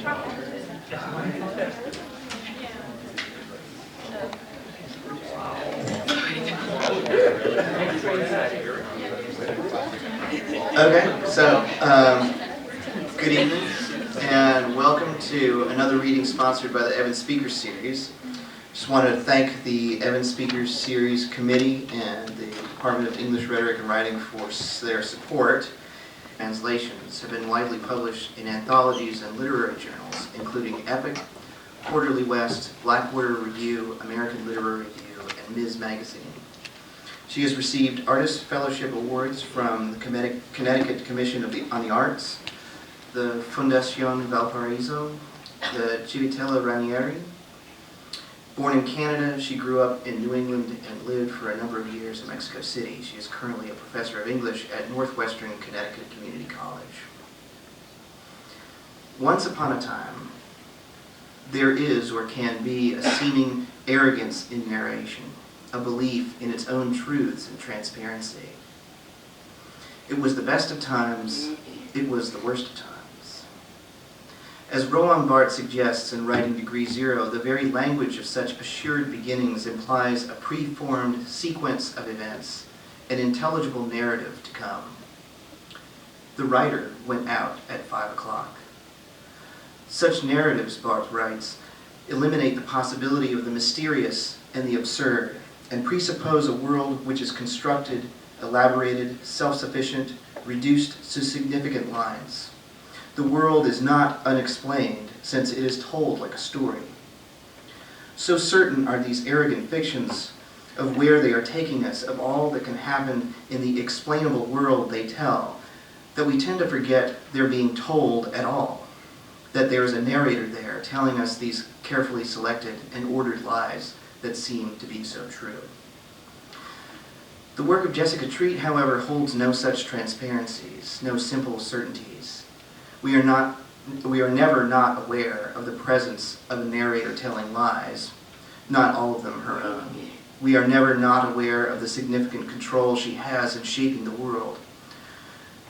Okay, so good evening and welcome to another reading sponsored by the Evans Speaker Series. Just want to thank the Evans Speaker Series Committee and the Department of English Rhetoric and Writing for their support. Translations have been widely published in anthologies and literary journals, including Epic, Quarterly West, Blackwater Review, American Literary Review, and Ms. Magazine. She has received Artist Fellowship Awards from the Connecticut Commission on the Arts, the Fundación Valparaiso, the Civitella Ranieri. Born in Canada, she grew up in New England and lived for a number of years in Mexico City. She is currently a professor of English at Northwestern Connecticut Community College. Once upon a time, there is or can be a seeming arrogance in narration, a belief in its own truths and transparency. It was the best of times, it was the worst of times. As Roland Barthes suggests in writing Degree Zero, the very language of such assured beginnings implies a preformed sequence of events, an intelligible narrative to come. The writer went out at 5 o'clock. Such narratives, Barthes writes, eliminate the possibility of the mysterious and the absurd, and presuppose a world which is constructed, elaborated, self-sufficient, reduced to significant lines. The world is not unexplained, since it is told like a story. So certain are these arrogant fictions of where they are taking us, of all that can happen in the explainable world they tell, that we tend to forget they're being told at all, that there is a narrator there telling us these carefully selected and ordered lies that seem to be so true. The work of Jessica Treat, however, holds no such transparencies, no simple certainties. We are never not aware of the presence of a narrator telling lies, not all of them her own. We are never not aware of the significant control she has in shaping the world.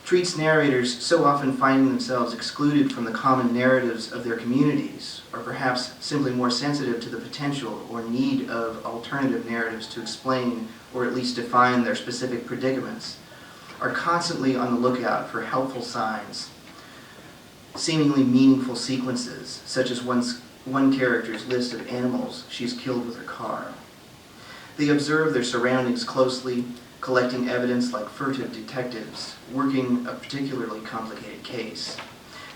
Treat's narrators so often finding themselves excluded from the common narratives of their communities, or perhaps simply more sensitive to the potential or need of alternative narratives to explain or at least define their specific predicaments, are constantly on the lookout for helpful signs, seemingly meaningful sequences, such as one character's list of animals she's killed with her car. They observe their surroundings closely, collecting evidence like furtive detectives, working a particularly complicated case.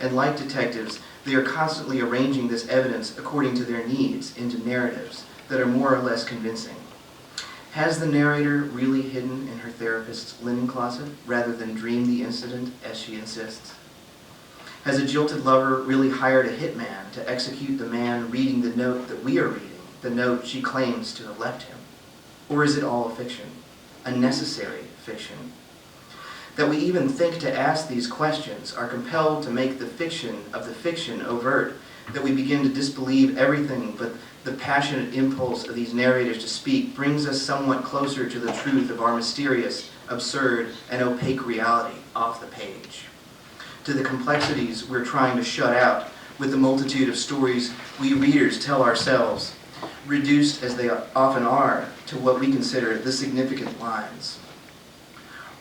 And like detectives, they are constantly arranging this evidence according to their needs into narratives that are more or less convincing. Has the narrator really hidden in her therapist's linen closet rather than dreamed the incident as she insists? Has a jilted lover really hired a hitman to execute the man reading the note that we are reading, the note she claims to have left him? Or is it all a fiction? A necessary fiction? That we even think to ask these questions, are compelled to make the fiction of the fiction overt, that we begin to disbelieve everything but the passionate impulse of these narrators to speak brings us somewhat closer to the truth of our mysterious, absurd, and opaque reality off the page, to the complexities we're trying to shut out with the multitude of stories we readers tell ourselves, reduced as they often are to what we consider the significant lines.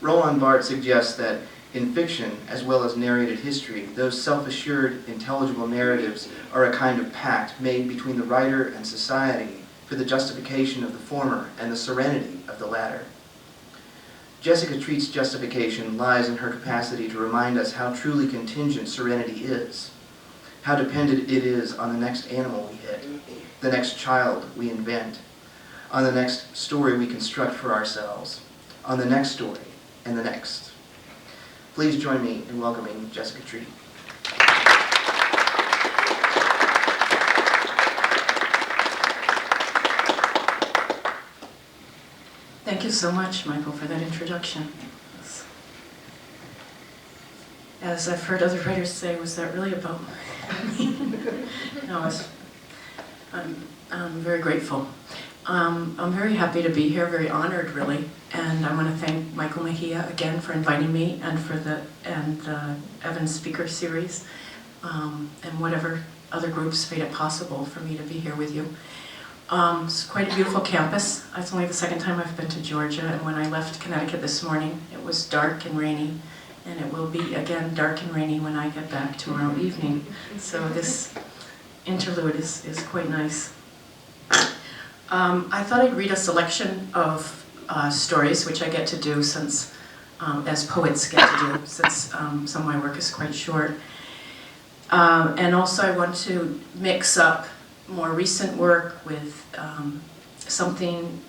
Roland Barthes suggests that in fiction, as well as narrated history, those self-assured, intelligible narratives are a kind of pact made between the writer and society for the justification of the former and the serenity of the latter. Jessica Treat's justification lies in her capacity to remind us how truly contingent serenity is, how dependent it is on the next animal we hit, the next child we invent, on the next story we construct for ourselves, on the next story, and the next. Please join me in welcoming Jessica Treat. Thank you so much, Michael, for that introduction. As I've heard other writers say, was that really about me? No, I'm very grateful. I'm very happy to be here, very honored, really, and I want to thank Michael Mejia again for inviting me and for the Evans Speaker Series. and whatever other groups made it possible for me to be here with you. It's quite a beautiful campus. It's only the second time I've been to Georgia, and when I left Connecticut this morning, it was dark and rainy, and it will be again dark and rainy when I get back tomorrow evening. So this interlude is quite nice. I thought I'd read a selection of stories, which I get to do since, as poets get to do, since some of my work is quite short. And also I want to mix up more recent work with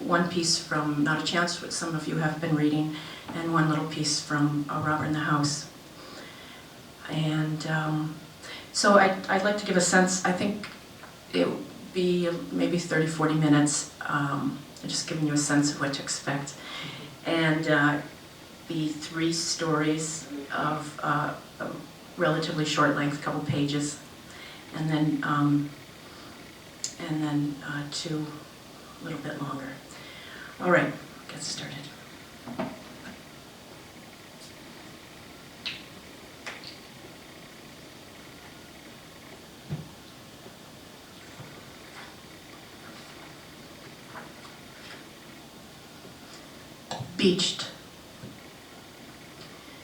one piece from Not a Chance, which some of you have been reading, and one little piece from Robert in the House. And so I'd like to give a sense. I think it would be maybe 30-40 minutes, just giving you a sense of what to expect. And be 3 stories of a relatively short length, couple pages, and then 2 a little bit longer. All right, get started. Beached.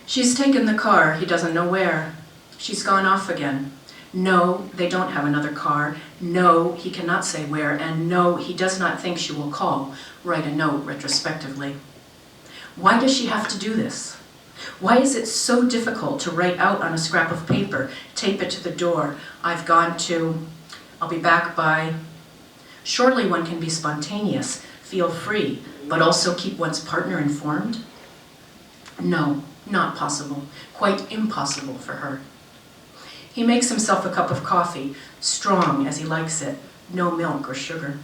She's taken the car, he doesn't know where. She's gone off again. No, they don't have another car. No, he cannot say where. And no, he does not think she will call, write a note retrospectively. Why does she have to do this? Why is it so difficult to write out on a scrap of paper, tape it to the door, I've gone to, I'll be back by. Surely one can be spontaneous, feel free, but also keep one's partner informed? No, not possible. Quite impossible for her. He makes himself a cup of coffee, strong as he likes it, no milk or sugar.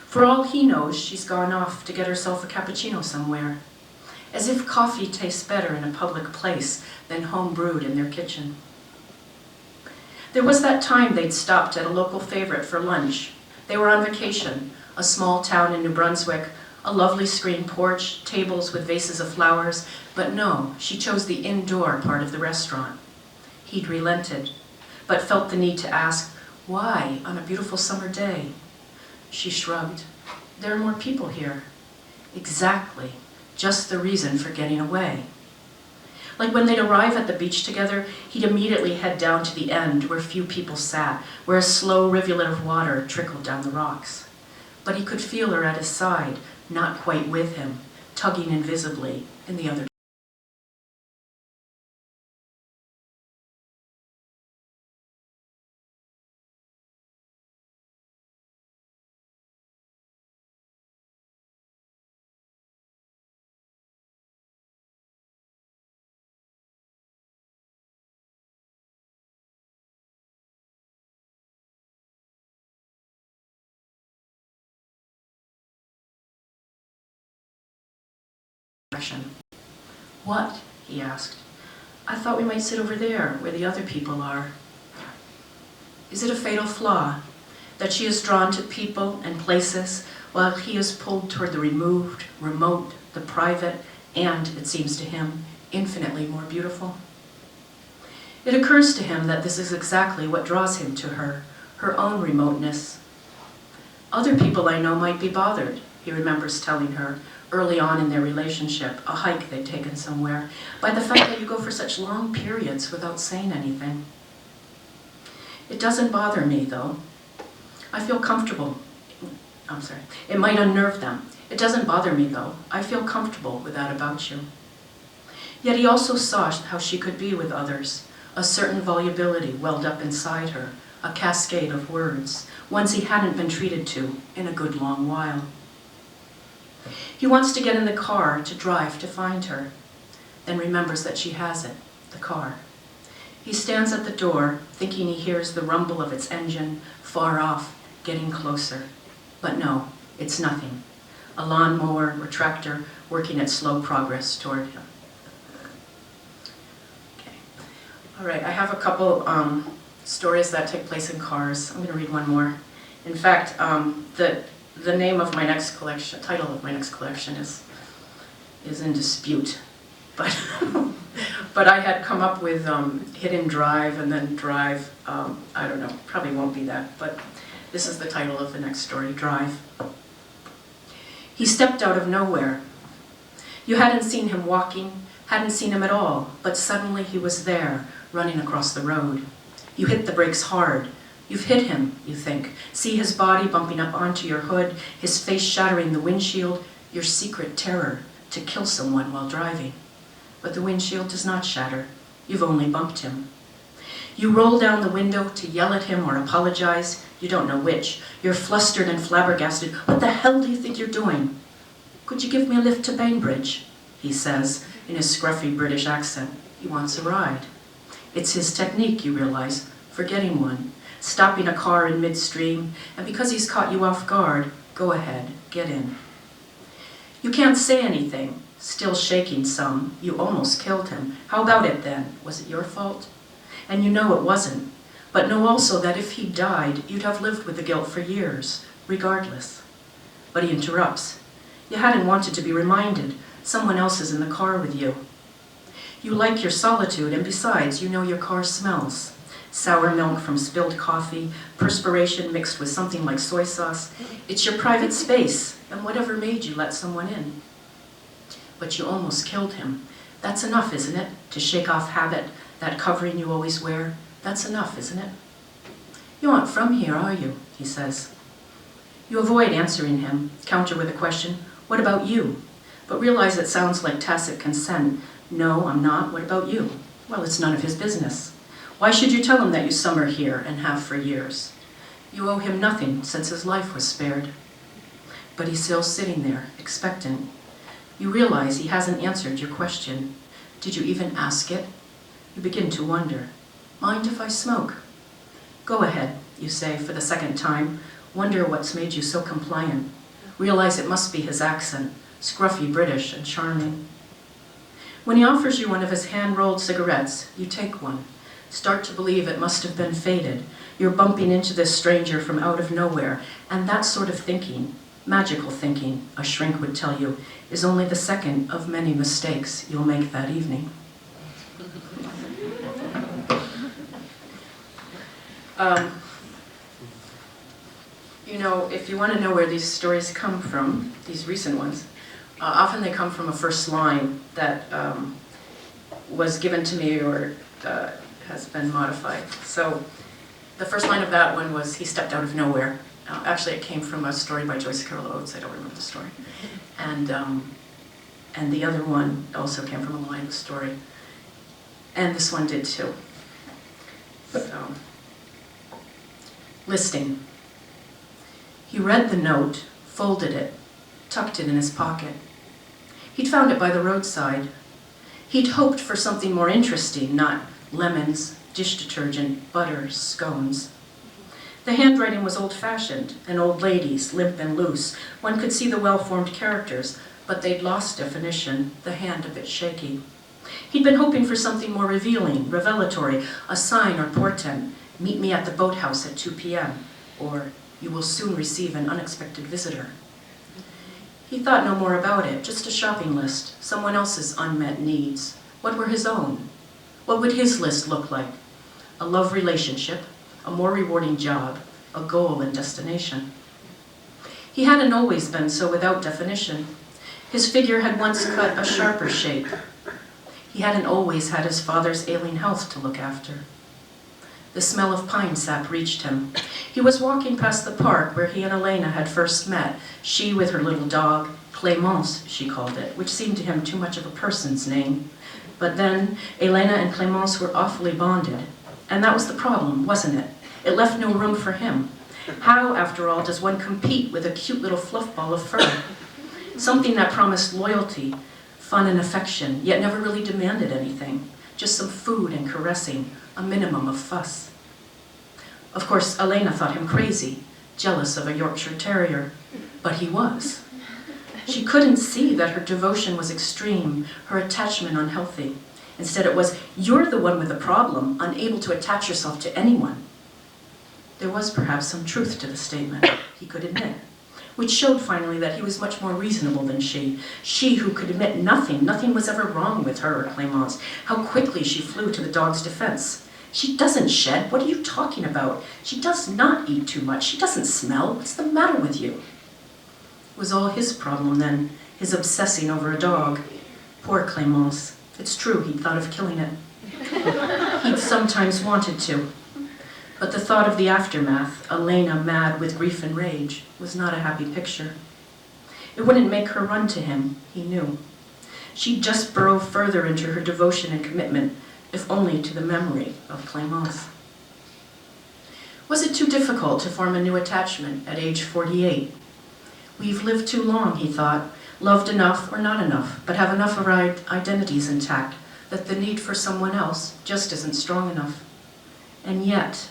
For all he knows, she's gone off to get herself a cappuccino somewhere, as if coffee tastes better in a public place than home brewed in their kitchen. There was that time they'd stopped at a local favorite for lunch. They were on vacation, a small town in New Brunswick, a lovely screened porch, tables with vases of flowers, but no, she chose the indoor part of the restaurant. He'd relented, but felt the need to ask, why on a beautiful summer day? She shrugged. There are more people here. Exactly, just the reason for getting away. Like when they'd arrive at the beach together, he'd immediately head down to the end where few people sat, where a slow rivulet of water trickled down the rocks. But he could feel her at his side, not quite with him, tugging invisibly in the other direction. What? He asked. I thought we might sit over there, where the other people are. Is it a fatal flaw, that she is drawn to people and places, while he is pulled toward the removed, remote, the private, and, it seems to him, infinitely more beautiful? It occurs to him that this is exactly what draws him to her own remoteness. Other people I know might be bothered, he remembers telling her, early on in their relationship, a hike they'd taken somewhere, by the fact that you go for such long periods without saying anything. It doesn't bother me, though. I feel comfortable. It might unnerve them. It doesn't bother me, though. I feel comfortable with that about you. Yet he also saw how she could be with others, a certain volubility welled up inside her, a cascade of words, ones he hadn't been treated to in a good long while. He wants to get in the car to drive to find her, then remembers that she has it, the car. He stands at the door, thinking he hears the rumble of its engine, far off, getting closer. But no, it's nothing. A lawnmower or tractor working at slow progress toward him. Okay. All right, I have a couple stories that take place in cars. I'm going to read one more. In fact, the name of my next collection, title of my next collection is in dispute. But But I had come up with hidden drive and then drive, I don't know, probably won't be that, but this is the title of the next story, Drive. He stepped out of nowhere. You hadn't seen him walking, hadn't seen him at all, but suddenly he was there, running across the road. You hit the brakes hard. You've hit him, you think. See his body bumping up onto your hood, his face shattering the windshield, your secret terror to kill someone while driving. But the windshield does not shatter. You've only bumped him. You roll down the window to yell at him or apologize. You don't know which. You're flustered and flabbergasted. What the hell do you think you're doing? Could you give me a lift to Bainbridge? He says in his scruffy British accent. He wants a ride. It's his technique, you realize, for getting one. Stopping a car in midstream, and because he's caught you off guard, go ahead, get in. You can't say anything, still shaking some. You almost killed him. How about it then? Was it your fault? And you know it wasn't, but know also that if he died, you'd have lived with the guilt for years, regardless. But he interrupts. You hadn't wanted to be reminded. Someone else is in the car with you. You like your solitude, and besides, you know your car smells. Sour milk from spilled coffee, perspiration mixed with something like soy sauce. It's your private space, and whatever made you let someone in. But you almost killed him. That's enough, isn't it? To shake off habit, that covering you always wear. That's enough, isn't it? You aren't from here, are you? He says. You avoid answering him, counter with a question, what about you? But realize it sounds like tacit consent. No, I'm not. What about you? Well, it's none of his business. Why should you tell him that you summer here and have for years? You owe him nothing since his life was spared. But he's still sitting there, expectant. You realize he hasn't answered your question. Did you even ask it? You begin to wonder. Mind if I smoke? Go ahead, you say for the second time. Wonder what's made you so compliant. Realize it must be his accent, scruffy British and charming. When he offers you one of his hand-rolled cigarettes, you take one. Start to believe it must have been fated. You're bumping into this stranger from out of nowhere, and that sort of thinking, magical thinking, a shrink would tell you, is only the second of many mistakes you'll make that evening. You know, if you want to know where these stories come from, these recent ones, often they come from a first line that was given to me or has been modified. So the first line of that one was, he stepped out of nowhere. Actually, it came from a story by Joyce Carol Oates. I don't remember the story. And the other one also came from a line of the story. And this one did too. So, listing. He read the note, folded it, tucked it in his pocket. He'd found it by the roadside. He'd hoped for something more interesting, not lemons, dish detergent, butter, scones. The handwriting was old-fashioned, an old lady's, limp and loose. One could see the well-formed characters, but they'd lost definition, the hand a bit shaky. He'd been hoping for something more revealing, revelatory, a sign or portent. Meet me at the boathouse at 2 p.m., or you will soon receive an unexpected visitor. He thought no more about it, just a shopping list, someone else's unmet needs. What were his own? What would his list look like? A love relationship, a more rewarding job, a goal and destination. He hadn't always been so without definition. His figure had once cut a sharper shape. He hadn't always had his father's ailing health to look after. The smell of pine sap reached him. He was walking past the park where he and Elena had first met, she with her little dog, Clémence, she called it, which seemed to him too much of a person's name. But then, Elena and Clémence were awfully bonded. And that was the problem, wasn't it? It left no room for him. How, after all, does one compete with a cute little fluff ball of fur? Something that promised loyalty, fun and affection, yet never really demanded anything. Just some food and caressing, a minimum of fuss. Of course, Elena thought him crazy, jealous of a Yorkshire Terrier, but he was. She couldn't see that her devotion was extreme, her attachment unhealthy. Instead it was, you're the one with the problem, unable to attach yourself to anyone. There was perhaps some truth to the statement, he could admit. which showed finally that he was much more reasonable than she who could admit nothing was ever wrong with her or Clémence. How quickly she flew to the dog's defense. She doesn't shed, what are you talking about? She does not eat too much, she doesn't smell, what's the matter with you? It was all his problem then, his obsessing over a dog. Poor Clémence. It's true, he'd thought of killing it. He'd sometimes wanted to. But the thought of the aftermath, Elena mad with grief and rage, was not a happy picture. It wouldn't make her run to him, he knew. She'd just burrow further into her devotion and commitment, if only to the memory of Clémence. Was it too difficult to form a new attachment at age 48? We've lived too long, he thought, loved enough or not enough, but have enough of our identities intact that the need for someone else just isn't strong enough. And yet,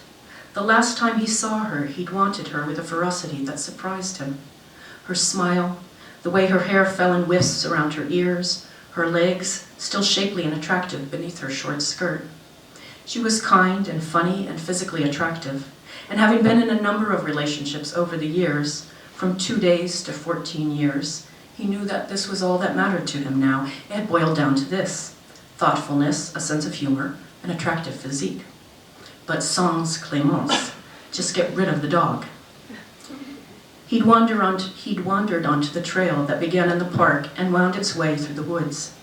the last time he saw her, he'd wanted her with a ferocity that surprised him. Her smile, the way her hair fell in wisps around her ears, her legs, still shapely and attractive beneath her short skirt. She was kind and funny and physically attractive, and having been in a number of relationships over the years, from 2 days to 14 years, he knew that this was all that mattered to him now. It had boiled down to this: thoughtfulness, a sense of humor, an attractive physique. But sans Clémence, just get rid of the dog. He'd wandered onto the trail that began in the park and wound its way through the woods.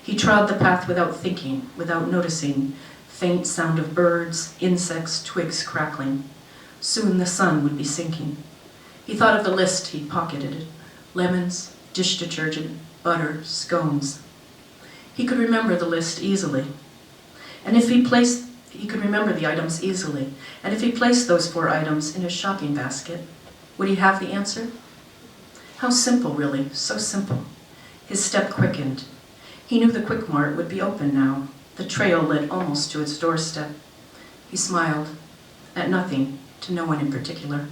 He trod the path without thinking, without noticing, faint sound of birds, insects, twigs crackling. Soon the sun would be sinking. He thought of the list he'd pocketed: lemons, dish detergent, butter, scones. He could remember the list easily. He could remember the items easily. And if he placed those 4 items in his shopping basket, would he have the answer? How simple, really, so simple. His step quickened. He knew the Quick Mart would be open now. The trail led almost to its doorstep. He smiled, at nothing, to no one in particular.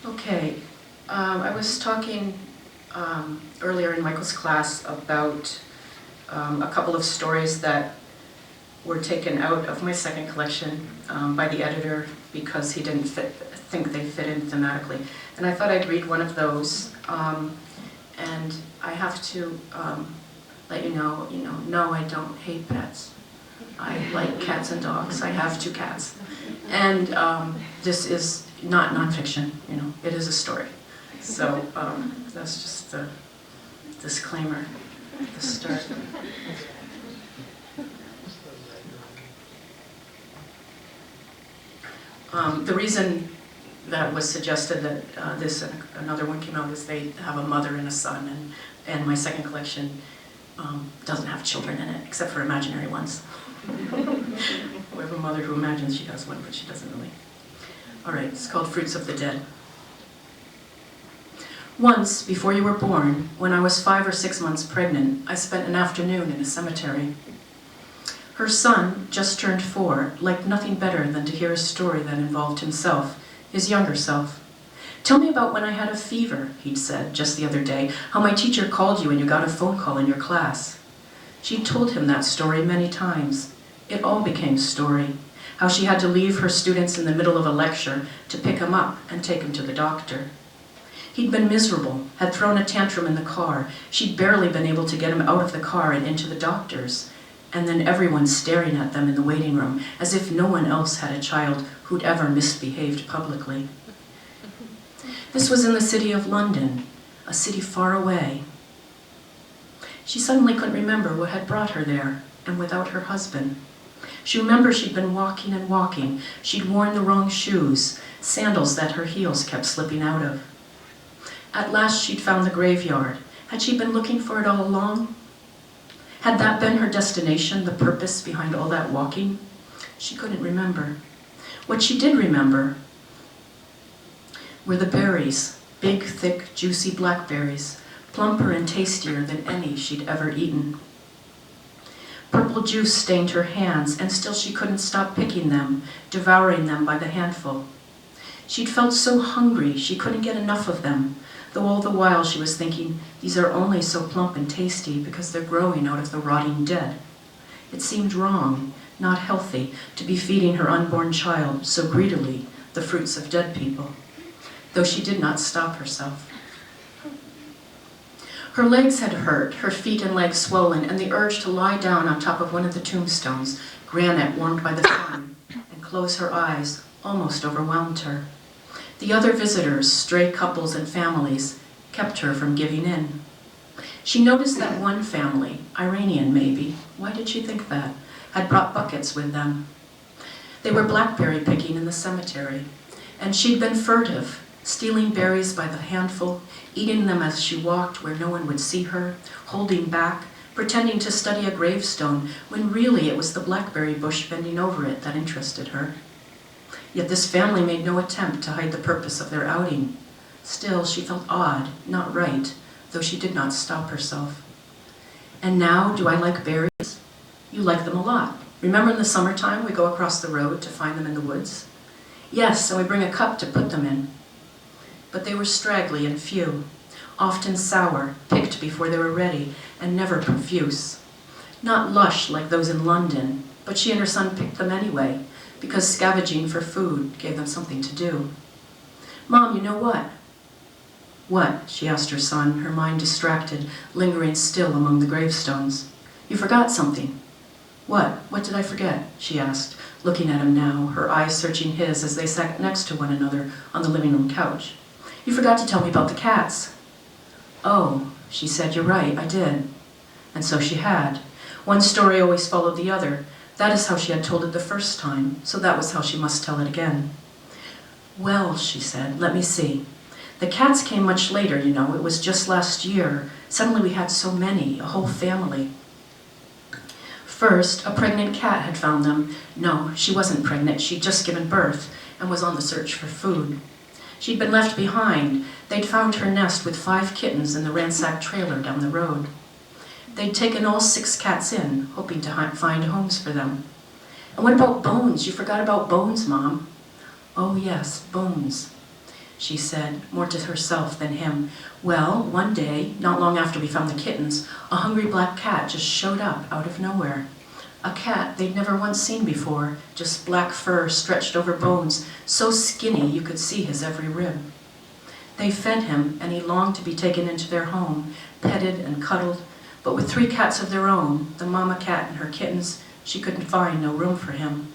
Okay, I was talking earlier in Michael's class about a couple of stories that were taken out of my second collection by the editor because he didn't think they fit in thematically. And I thought I'd read one of those. And I have to let you know, no, I don't hate pets. I like cats and dogs. I have 2 cats. And this is not nonfiction, it is a story. So that's just the disclaimer at the start. The reason that was suggested that this and another one came out is they have a mother and a son, and my second collection doesn't have children in it, except for imaginary ones. We have a mother who imagines she has one, but she doesn't really. All right, it's called Fruits of the Dead. Once, before you were born, when I was 5 or 6 months pregnant, I spent an afternoon in a cemetery. Her son, just turned 4, liked nothing better than to hear a story that involved himself, his younger self. Tell me about when I had a fever, he'd said just the other day, how my teacher called you and you got a phone call in your class. She'd told him that story many times. It all became story. How she had to leave her students in the middle of a lecture to pick him up and take him to the doctor. He'd been miserable, had thrown a tantrum in the car. She'd barely been able to get him out of the car and into the doctor's. And then everyone staring at them in the waiting room, as if no one else had a child who'd ever misbehaved publicly. This was in the city of London, a city far away. She suddenly couldn't remember what had brought her there, and without her husband. She remembered she'd been walking and walking. She'd worn the wrong shoes, sandals that her heels kept slipping out of. At last she'd found the graveyard. Had she been looking for it all along? Had that been her destination, the purpose behind all that walking? She couldn't remember. What she did remember were the berries, big, thick, juicy blackberries, plumper and tastier than any she'd ever eaten. Purple juice stained her hands, and still she couldn't stop picking them, devouring them by the handful. She'd felt so hungry she couldn't get enough of them, though all the while she was thinking, these are only so plump and tasty because they're growing out of the rotting dead. It seemed wrong, not healthy, to be feeding her unborn child so greedily the fruits of dead people, though she did not stop herself. Her legs had hurt, her feet and legs swollen, and the urge to lie down on top of one of the tombstones, granite warmed by the sun, and close her eyes almost overwhelmed her. The other visitors, stray couples and families, kept her from giving in. She noticed that one family, Iranian maybe, why did she think that, had brought buckets with them. They were blackberry picking in the cemetery, and she'd been furtive, stealing berries by the handful, eating them as she walked where no one would see her, holding back, pretending to study a gravestone, when really it was the blackberry bush bending over it that interested her. Yet this family made no attempt to hide the purpose of their outing. Still, she felt odd, not right, though she did not stop herself. And now, do I like berries? You like them a lot. Remember in the summertime we go across the road to find them in the woods? Yes, and we bring a cup to put them in. But they were straggly and few, often sour, picked before they were ready, and never profuse. Not lush like those in London, but she and her son picked them anyway, because scavenging for food gave them something to do. Mom, you know what? What? She asked her son, her mind distracted, lingering still among the gravestones. You forgot something. What? What did I forget? She asked, looking at him now, her eyes searching his as they sat next to one another on the living room couch. You forgot to tell me about the cats. Oh, she said, you're right, I did. And so she had. One story always followed the other. That is how she had told it the first time, so that was how she must tell it again. Well, she said, let me see. The cats came much later, you know. It was just last year. Suddenly we had so many, a whole family. First, a pregnant cat had found them. No, she wasn't pregnant. She'd just given birth and was on the search for food. She'd been left behind. They'd found her nest with 5 kittens in the ransacked trailer down the road. They'd taken all 6 cats in, hoping to find homes for them. And what about Bones? You forgot about Bones, Mom. Oh yes, Bones, she said, more to herself than him. Well, one day, not long after we found the kittens, a hungry black cat just showed up out of nowhere. A cat they'd never once seen before, just black fur stretched over Bones, so skinny you could see his every rib. They fed him, and he longed to be taken into their home, petted and cuddled, but with 3 cats of their own, the mama cat and her kittens, she couldn't find no room for him.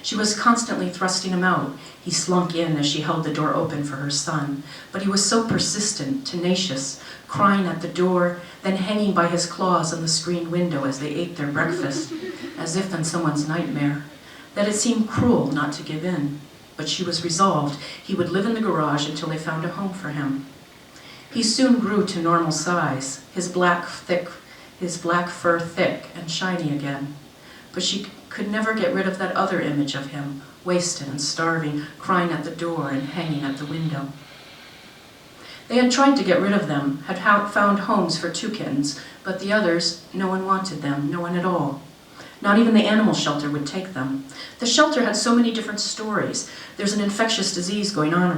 She was constantly thrusting him out. He slunk in as she held the door open for her son, but he was so persistent, tenacious, crying at the door, then hanging by his claws on the screened window as they ate their breakfast, as if in someone's nightmare, that it seemed cruel not to give in. But she was resolved he would live in the garage until they found a home for him. He soon grew to normal size, his black fur thick and shiny again. But she could never get rid of that other image of him, wasted and starving, crying at the door and hanging at the window. They had tried to get rid of them, had found homes for 2 kittens, but the others, no one wanted them, no one at all. Not even the animal shelter would take them. The shelter had so many different stories. There's an infectious disease going on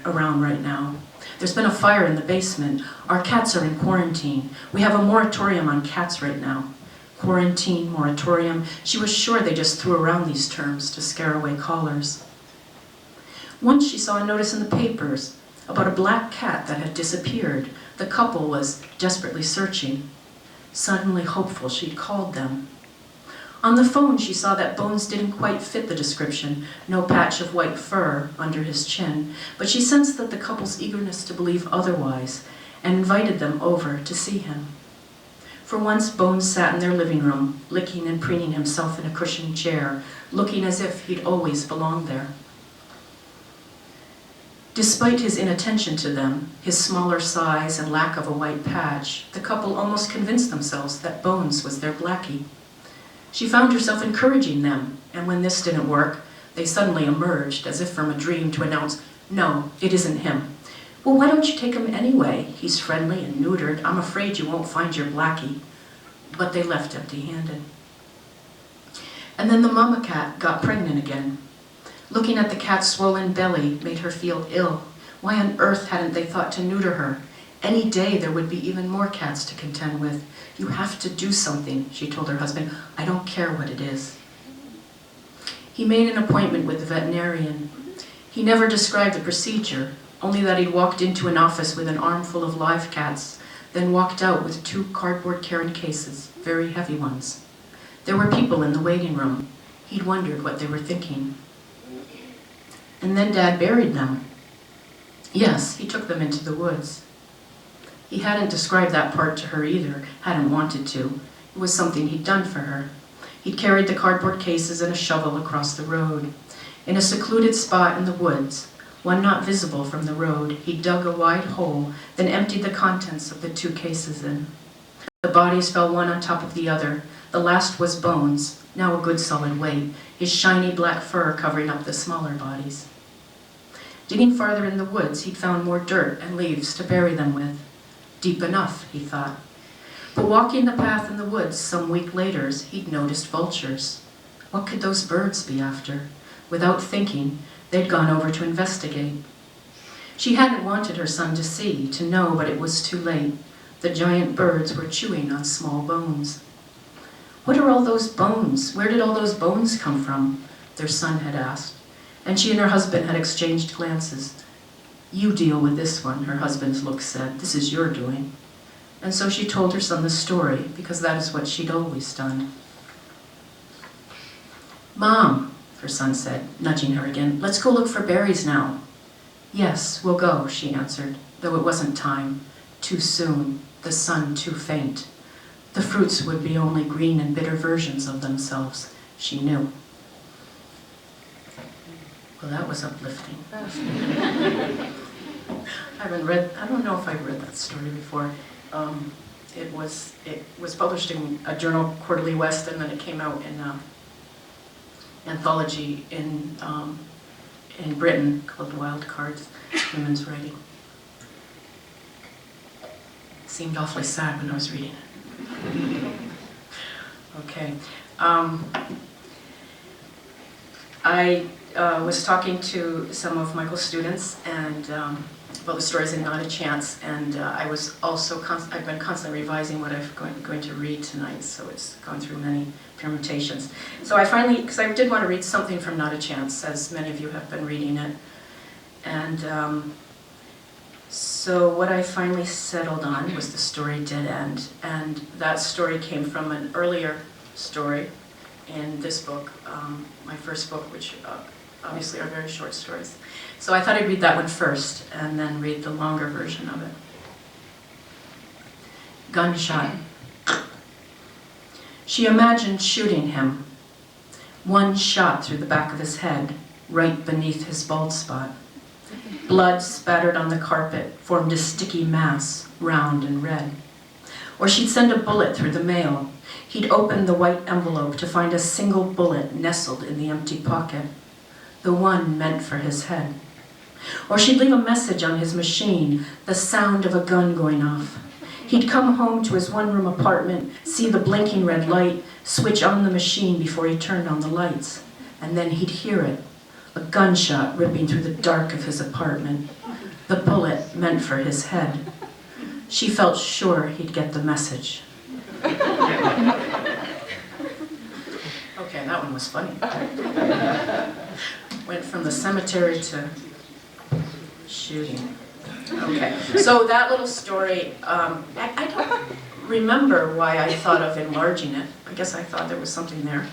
around right now. There's been a fire in the basement. Our cats are in quarantine. We have a moratorium on cats right now. Quarantine, moratorium. She was sure they just threw around these terms to scare away callers. Once she saw a notice in the papers about a black cat that had disappeared. The couple was desperately searching. Suddenly hopeful, she'd called them. On the phone, she saw that Bones didn't quite fit the description, no patch of white fur under his chin, but she sensed that the couple's eagerness to believe otherwise and invited them over to see him. For once, Bones sat in their living room, licking and preening himself in a cushioned chair, looking as if he'd always belonged there. Despite his inattention to them, his smaller size and lack of a white patch, the couple almost convinced themselves that Bones was their Blackie. She found herself encouraging them, and when this didn't work, they suddenly emerged, as if from a dream, to announce, "No, it isn't him." "Well, why don't you take him anyway? He's friendly and neutered. I'm afraid you won't find your Blackie." But they left empty-handed. And then the mama cat got pregnant again. Looking at the cat's swollen belly made her feel ill. Why on earth hadn't they thought to neuter her? Any day there would be even more cats to contend with. You have to do something, she told her husband. I don't care what it is. He made an appointment with the veterinarian. He never described the procedure, only that he'd walked into an office with an armful of live cats, then walked out with 2 cardboard carrying cases, very heavy ones. There were people in the waiting room. He'd wondered what they were thinking. And then Dad buried them. Yes, he took them into the woods. He hadn't described that part to her either, hadn't wanted to. It was something he'd done for her. He'd carried the cardboard cases and a shovel across the road. In a secluded spot in the woods, one not visible from the road, he dug a wide hole, then emptied the contents of the 2 cases in. The bodies fell one on top of the other. The last was Bones, now a good solid weight, his shiny black fur covering up the smaller bodies. Digging farther in the woods, he'd found more dirt and leaves to bury them with. Deep enough, he thought. But walking the path in the woods some week later, he'd noticed vultures. What could those birds be after? Without thinking, they'd gone over to investigate. She hadn't wanted her son to see, to know, but it was too late. The giant birds were chewing on small bones. What are all those bones? Where did all those bones come from? Their son had asked. And she and her husband had exchanged glances. You deal with this one, her husband's look said. This is your doing. And so she told her son the story, because that is what she'd always done. Mom, her son said, nudging her again, let's go look for berries now. Yes, we'll go, she answered, though it wasn't time. Too soon, the sun too faint. The fruits would be only green and bitter versions of themselves, she knew. Well, that was uplifting. I don't know if I've read that story before. It was published in a journal, Quarterly West, and then it came out in an anthology in Britain called Wild Cards, Women's Writing. Seemed awfully sad when I was reading it. Okay. I was talking to some of Michael's students and about the stories in Not a Chance, and I was also I've been constantly revising what I'm going to read tonight, so it's gone through many permutations. So I finally, because I did want to read something from Not a Chance, as many of you have been reading it, and so what I finally settled on was the story Dead End, and that story came from an earlier story in this book, my first book, which obviously are very short stories. So I thought I'd read that one first, and then read the longer version of it. Gunshot. She imagined shooting him. One shot through the back of his head, right beneath his bald spot. Blood spattered on the carpet, formed a sticky mass, round and red. Or she'd send a bullet through the mail. He'd open the white envelope to find a single bullet nestled in the empty pocket, the one meant for his head. Or she'd leave a message on his machine, the sound of a gun going off. He'd come home to his one-room apartment, see the blinking red light, switch on the machine before he turned on the lights, and then he'd hear it, a gunshot ripping through the dark of his apartment, the bullet meant for his head. She felt sure he'd get the message. Okay, that one was funny. Went from the cemetery to shooting. Okay, so that little story, I don't remember why I thought of enlarging it. I guess I thought there was something there.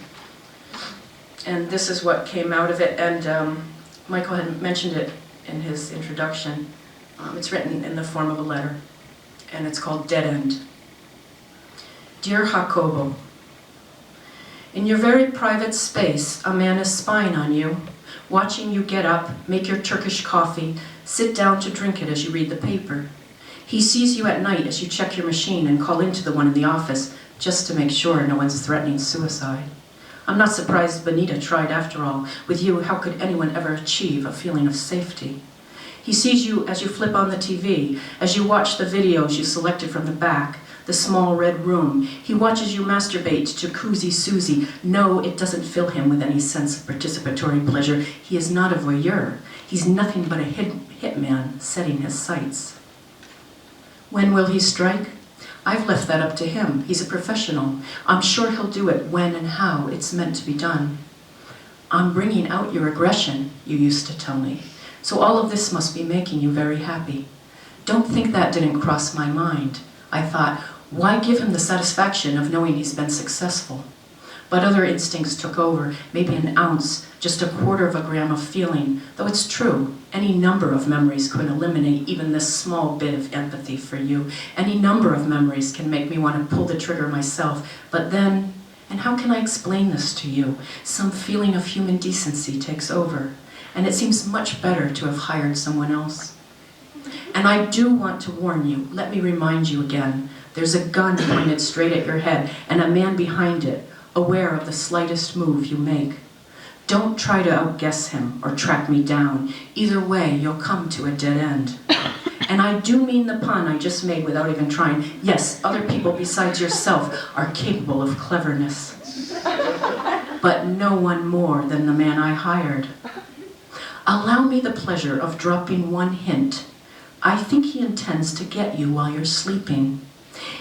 And this is what came out of it, and Michael had mentioned it in his introduction. It's written in the form of a letter, and it's called Dead End. Dear Jacobo, in your very private space, a man is spying on you, watching you get up, make your Turkish coffee, sit down to drink it as you read the paper. He sees you at night as you check your machine and call into the one in the office just to make sure no one's threatening suicide. I'm not surprised Benita tried after all. With you, how could anyone ever achieve a feeling of safety? He sees you as you flip on the TV, as you watch the videos you selected from the back, the small red room. He watches you masturbate to Jacuzzi Susie. No, it doesn't fill him with any sense of participatory pleasure. He is not a voyeur. He's nothing but a hitman setting his sights. When will he strike? I've left that up to him. He's a professional. I'm sure he'll do it when and how it's meant to be done. I'm bringing out your aggression, you used to tell me. So all of this must be making you very happy. Don't think that didn't cross my mind. I thought, why give him the satisfaction of knowing he's been successful? But other instincts took over, maybe an ounce, just 1/4 of a gram of feeling. Though it's true, any number of memories could eliminate even this small bit of empathy for you. Any number of memories can make me want to pull the trigger myself. But then, and how can I explain this to you? Some feeling of human decency takes over, and it seems much better to have hired someone else. And I do want to warn you, let me remind you again, there's a gun pointed straight at your head and a man behind it, aware of the slightest move you make. Don't try to outguess him or track me down. Either way, you'll come to a dead end. And I do mean the pun I just made without even trying. Yes, other people besides yourself are capable of cleverness. But no one more than the man I hired. Allow me the pleasure of dropping one hint. I think he intends to get you while you're sleeping.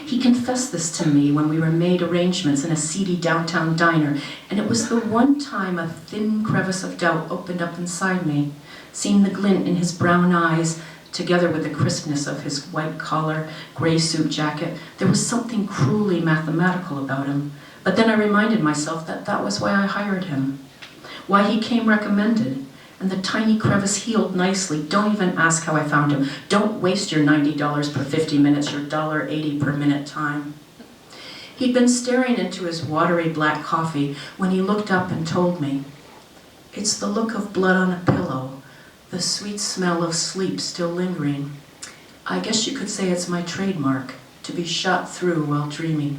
He confessed this to me when we were made arrangements in a seedy downtown diner, and it was the one time a thin crevice of doubt opened up inside me, seeing the glint in his brown eyes, together with the crispness of his white collar, gray suit jacket. There was something cruelly mathematical about him, but then I reminded myself that that was why I hired him, why he came recommended. And the tiny crevice healed nicely. Don't even ask how I found him. Don't waste your $90 per 50 minutes, your $1.80 per minute time. He'd been staring into his watery black coffee when he looked up and told me, "It's the look of blood on a pillow, the sweet smell of sleep still lingering. I guess you could say it's my trademark, to be shot through while dreaming."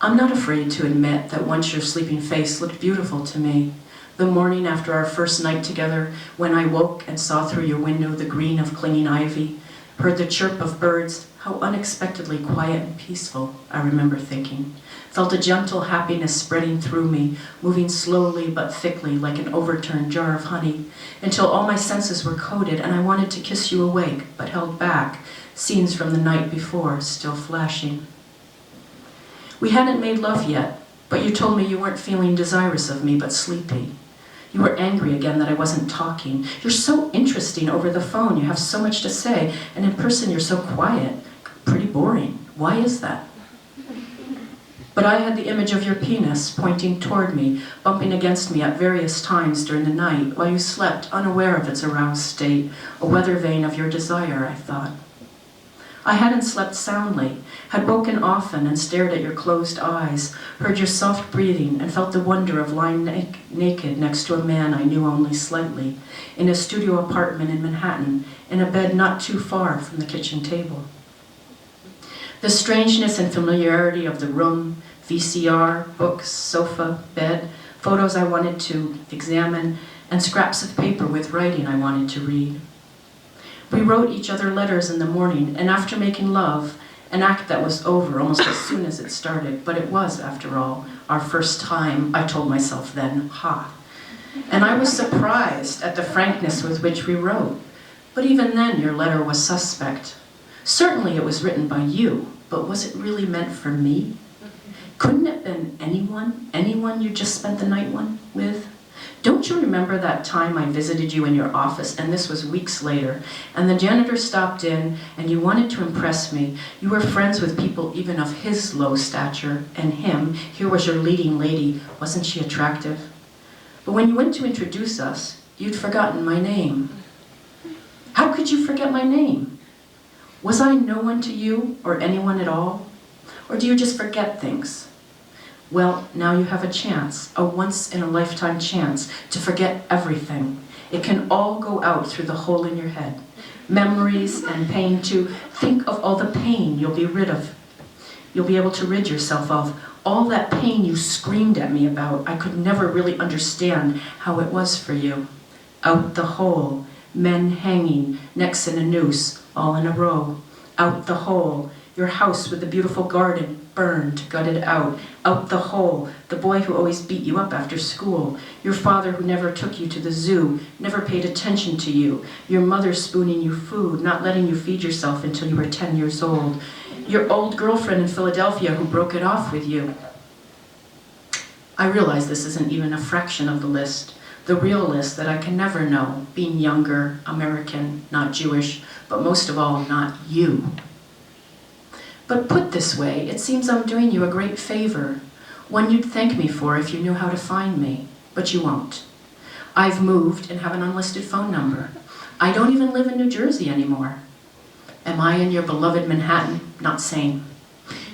I'm not afraid to admit that once your sleeping face looked beautiful to me. The morning after our first night together, when I woke and saw through your window the green of clinging ivy, heard the chirp of birds, how unexpectedly quiet and peaceful, I remember thinking. Felt a gentle happiness spreading through me, moving slowly but thickly like an overturned jar of honey, until all my senses were coated and I wanted to kiss you awake, but held back, scenes from the night before still flashing. We hadn't made love yet, but you told me you weren't feeling desirous of me, but sleepy. You were angry again that I wasn't talking. You're so interesting over the phone. You have so much to say. And in person, you're so quiet. Pretty boring. Why is that? But I had the image of your penis pointing toward me, bumping against me at various times during the night, while you slept, unaware of its aroused state, a weather vane of your desire, I thought. I hadn't slept soundly, had woken often and stared at your closed eyes, heard your soft breathing, and felt the wonder of lying naked next to a man I knew only slightly, in a studio apartment in Manhattan, in a bed not too far from the kitchen table. The strangeness and familiarity of the room, VCR, books, sofa, bed, photos I wanted to examine, and scraps of paper with writing I wanted to read. We wrote each other letters in the morning, and after making love, an act that was over almost as soon as it started, but it was, after all, our first time, I told myself then, ha. And I was surprised at the frankness with which we wrote. But even then, your letter was suspect. Certainly it was written by you, but was it really meant for me? Couldn't it have been anyone you just spent the night with? Don't you remember that time I visited you in your office, and this was weeks later, and the janitor stopped in, and you wanted to impress me. You were friends with people even of his low stature, and him, here was your leading lady, wasn't she attractive? But when you went to introduce us, you'd forgotten my name. How could you forget my name? Was I no one to you, or anyone at all? Or do you just forget things? Well, now you have a chance, a once-in-a-lifetime chance, to forget everything. It can all go out through the hole in your head. Memories and pain too. Think of all the pain you'll be rid of. You'll be able to rid yourself of. All that pain you screamed at me about, I could never really understand how it was for you. Out the hole, men hanging, necks in a noose, all in a row. Out the hole, Your house with the beautiful garden, burned, gutted out the hole, the boy who always beat you up after school, your father who never took you to the zoo, never paid attention to you, your mother spooning you food, not letting you feed yourself until you were 10 years old, your old girlfriend in Philadelphia who broke it off with you. I realize this isn't even a fraction of the list, the real list that I can never know, being younger, American, not Jewish, but most of all, not you. But put this way, it seems I'm doing you a great favor, one you'd thank me for if you knew how to find me, but you won't. I've moved and have an unlisted phone number. I don't even live in New Jersey anymore. Am I in your beloved Manhattan? Not sane.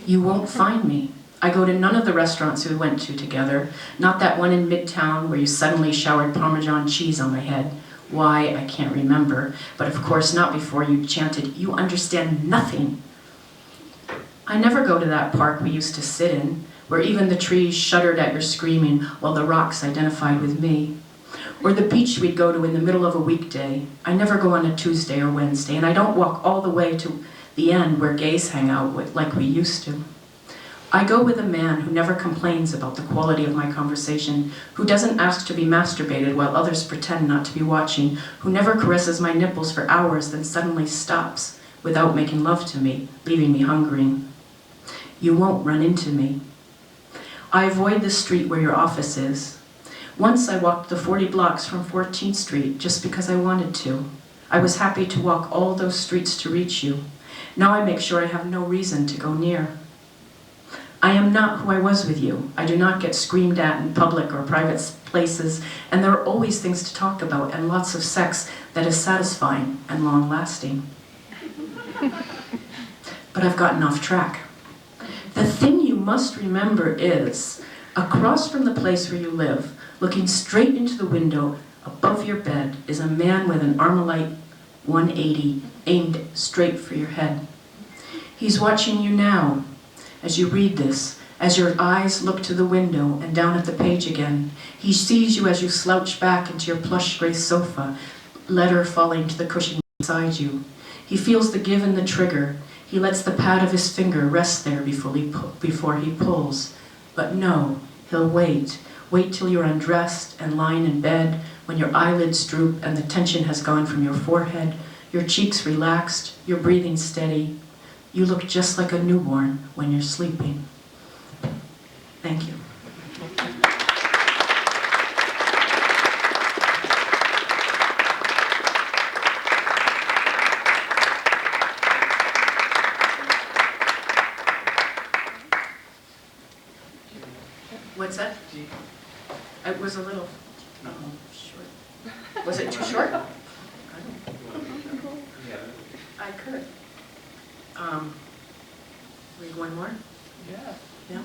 You won't find me. I go to none of the restaurants we went to together, not that one in Midtown where you suddenly showered Parmesan cheese on my head. Why, I can't remember, but of course not before you chanted, "You understand nothing." I never go to that park we used to sit in, where even the trees shuddered at your screaming while the rocks identified with me. Or the beach we'd go to in the middle of a weekday. I never go on a Tuesday or Wednesday, and I don't walk all the way to the end where gays hang out like we used to. I go with a man who never complains about the quality of my conversation, who doesn't ask to be masturbated while others pretend not to be watching, who never caresses my nipples for hours, then suddenly stops without making love to me, leaving me hungering. You won't run into me. I avoid the street where your office is. Once I walked the 40 blocks from 14th Street just because I wanted to. I was happy to walk all those streets to reach you. Now I make sure I have no reason to go near. I am not who I was with you. I do not get screamed at in public or private places, and there are always things to talk about and lots of sex that is satisfying and long-lasting. But I've gotten off track. The thing you must remember is, across from the place where you live, looking straight into the window above your bed, is a man with an Armalite 180 aimed straight for your head. He's watching you now, as you read this, as your eyes look to the window and down at the page again. He sees you as you slouch back into your plush gray sofa, letter falling to the cushion beside you. He feels the give in the trigger. He lets the pad of his finger rest there before he pulls. But no, he'll wait. Wait till you're undressed and lying in bed, when your eyelids droop and the tension has gone from your forehead, your cheeks relaxed, your breathing steady. You look just like a newborn when you're sleeping. Thank you. What's that? It was a little short. Was it too short? I could. Read one more? Yeah. Yeah.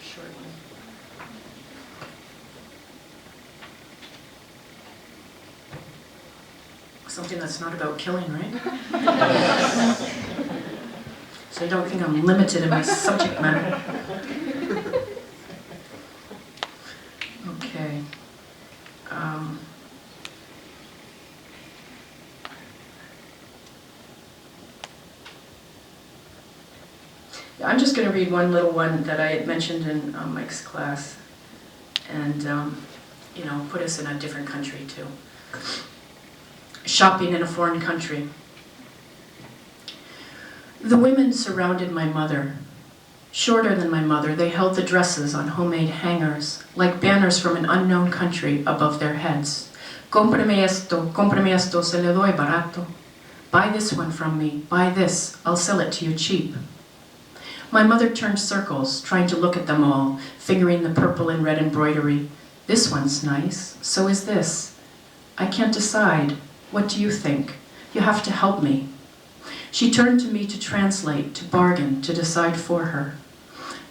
Short one. Something that's not about killing, right? So I don't think I'm limited in my subject matter. Okay. I'm just going to read one little one that I had mentioned in Mike's class, and put us in a different country too. Shopping in a foreign country. The women surrounded my mother. Shorter than my mother, they held the dresses on homemade hangers, like banners from an unknown country above their heads. Cómprame esto, se le doy barato. Buy this one from me, buy this, I'll sell it to you cheap. My mother turned circles, trying to look at them all, fingering the purple and red embroidery. This one's nice, so is this. I can't decide. What do you think? You have to help me. She turned to me to translate, to bargain, to decide for her.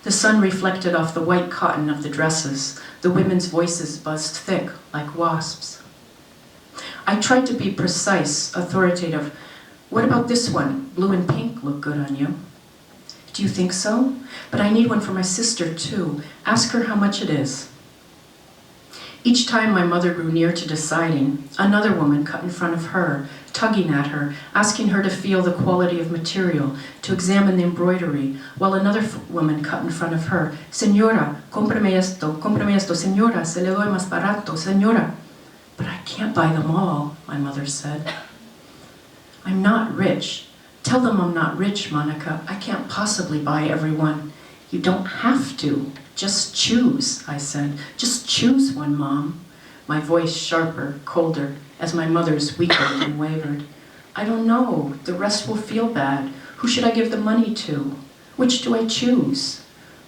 The sun reflected off the white cotton of the dresses. The women's voices buzzed thick like wasps. I tried to be precise, authoritative. What about this one? Blue and pink look good on you. Do you think so? But I need one for my sister too. Ask her how much it is. Each time my mother grew near to deciding, another woman cut in front of her, tugging at her, asking her to feel the quality of material, to examine the embroidery, while another woman cut in front of her, Señora, cómprame esto, señora, se le doy más barato, señora. But I can't buy them all, my mother said. I'm not rich. Tell them I'm not rich, Monica. I can't possibly buy everyone. You don't have to. Just choose, I said. Just choose one, Mom. My voice sharper, colder, as my mother's weakened and wavered. I don't know. The rest will feel bad. Who should I give the money to? Which do I choose?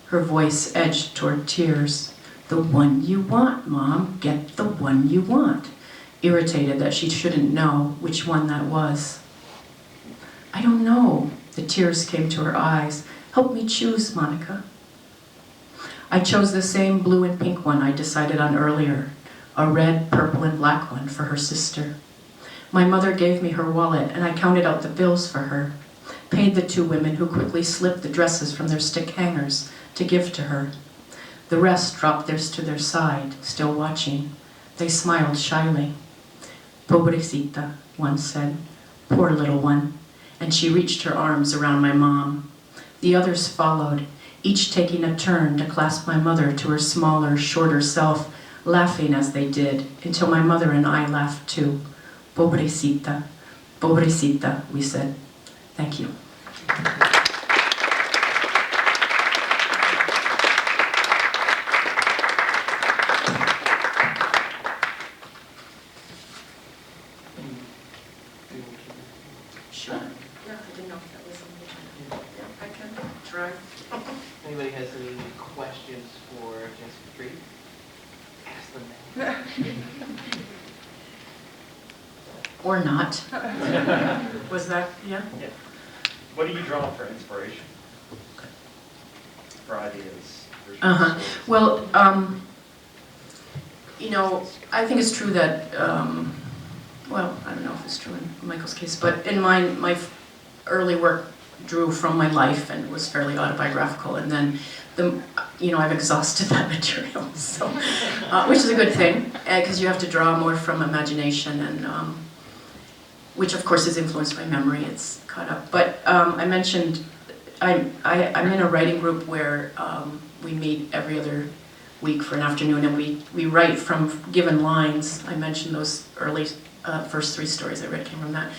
Her voice edged toward tears. The one you want, Mom. Get the one you want. Irritated that she shouldn't know which one that was. I don't know. The tears came to her eyes. Help me choose, Monica. I chose the same blue and pink one I decided on earlier, a red, purple, and black one for her sister. My mother gave me her wallet, and I counted out the bills for her, paid the two women who quickly slipped the dresses from their stick hangers to give to her. The rest dropped theirs to their side, still watching. They smiled shyly. Pobrecita, one said, poor little one, and she reached her arms around my mom. The others followed, each taking a turn to clasp my mother to her smaller, shorter self, laughing as they did, until my mother and I laughed too. Pobrecita, we said. Thank you. Sure. Yeah, I didn't know if that was on the agenda. Yeah, I can try. Anybody has any questions for Jessica Treat? Ask them. Or not. Was that, yeah? Yeah. What do you draw for inspiration? For ideas? Uh-huh. Well, you know, I think it's true that, well, I don't know if it's true in Michael's case, but in mine, my early work drew from my life and was fairly autobiographical, and then I've exhausted that material, so which is a good thing, because you have to draw more from imagination, and which of course is influenced by memory. It's caught up. But I mentioned I'm in a writing group where we meet every other week for an afternoon, and we write from given lines. I mentioned those early first three stories I read came from that,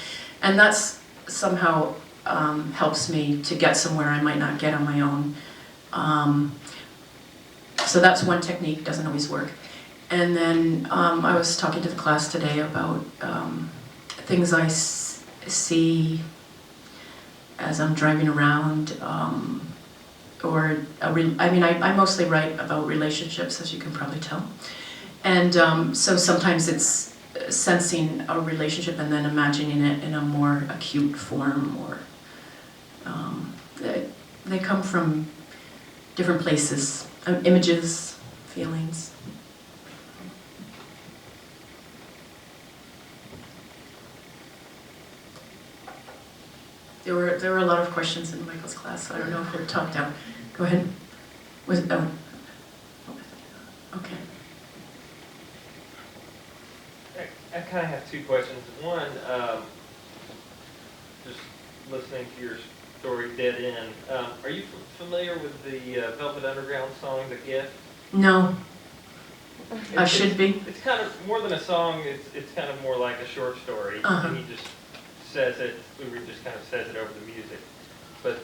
and that's somehow helps me to get somewhere I might not get on my own. So that's one technique, doesn't always work. And then I was talking to the class today about things I see as I'm driving around, I mostly write about relationships, as you can probably tell. And so sometimes it's sensing a relationship and then imagining it in a more acute form, or they come from different places, images, feelings. There were a lot of questions in Michael's class, so I don't know if they're talked out. Go ahead. Okay. I kind of have two questions. One, just listening to your story, Dead End. Are you familiar with the Velvet Underground song, The Gift? No. I should be. It's kind of more than a song. It's kind of more like a short story. Uh-huh. And he just says it. Uber just kind of says it over the music. But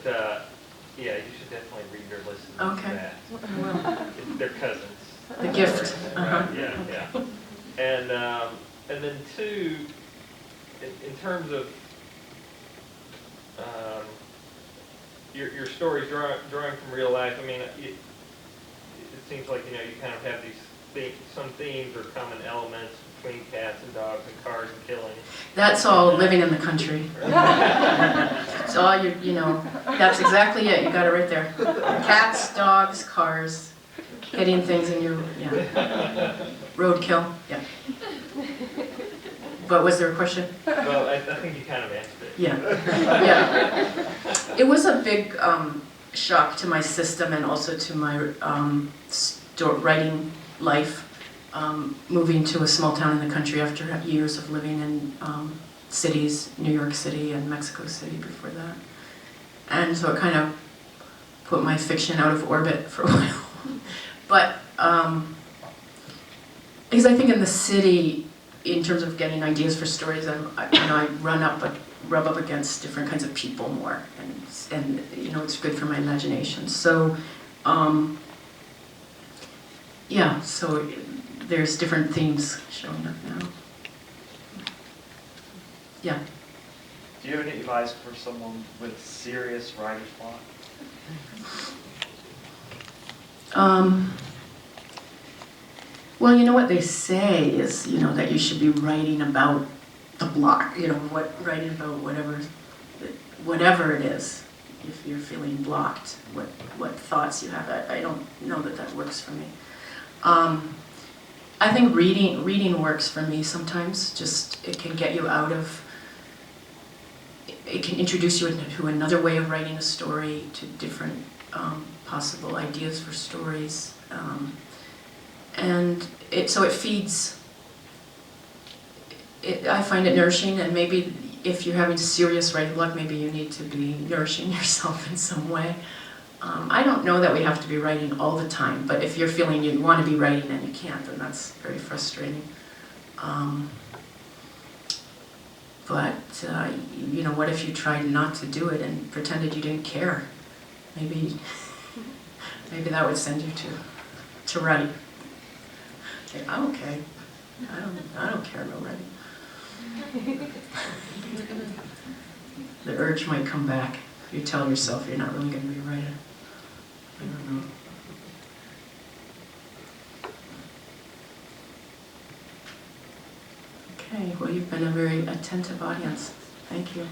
yeah, you should definitely read or listen Okay. to that. Well, They're cousins. The Gift. Uh-huh. Right, yeah. And then two, in terms of your stories drawing from real life, I mean, it seems like, you kind of have some themes or common elements between cats and dogs and cars and killing. That's all living in the country. It's all that's exactly it. You got it right there. Cats, dogs, cars, hitting things in your, roadkill, yeah. But was there a question? Well, I think you kind of answered it. Yeah. It was a big shock to my system and also to my writing life. moving to a small town in the country after years of living in cities, New York City and Mexico City before that. And so it kind of put my fiction out of orbit for a while. But, because I think in the city, in terms of getting ideas for stories, I rub up against different kinds of people more, and it's good for my imagination. So, yeah, so there's different themes showing up now. Yeah. Do you have any advice for someone with serious writer's block? Well, you know what they say is, that you should be writing about the block, writing about whatever it is, if you're feeling blocked, what thoughts you have. I don't know that works for me. I think reading works for me sometimes. Just, it can get you out of, it can introduce you to another way of writing a story, to different possible ideas for stories. And so it feeds, I find it nourishing, and maybe if you're having serious writing block, maybe you need to be nourishing yourself in some way. I don't know that we have to be writing all the time, but if you're feeling you want to be writing and you can't, then that's very frustrating. But what if you tried not to do it and pretended you didn't care? Maybe that would send you to write. Okay, I'm okay. I don't care about writing. The urge might come back if you tell yourself you're not really going to be a writer. I don't know. Okay, well, you've been a very attentive audience. Thank you.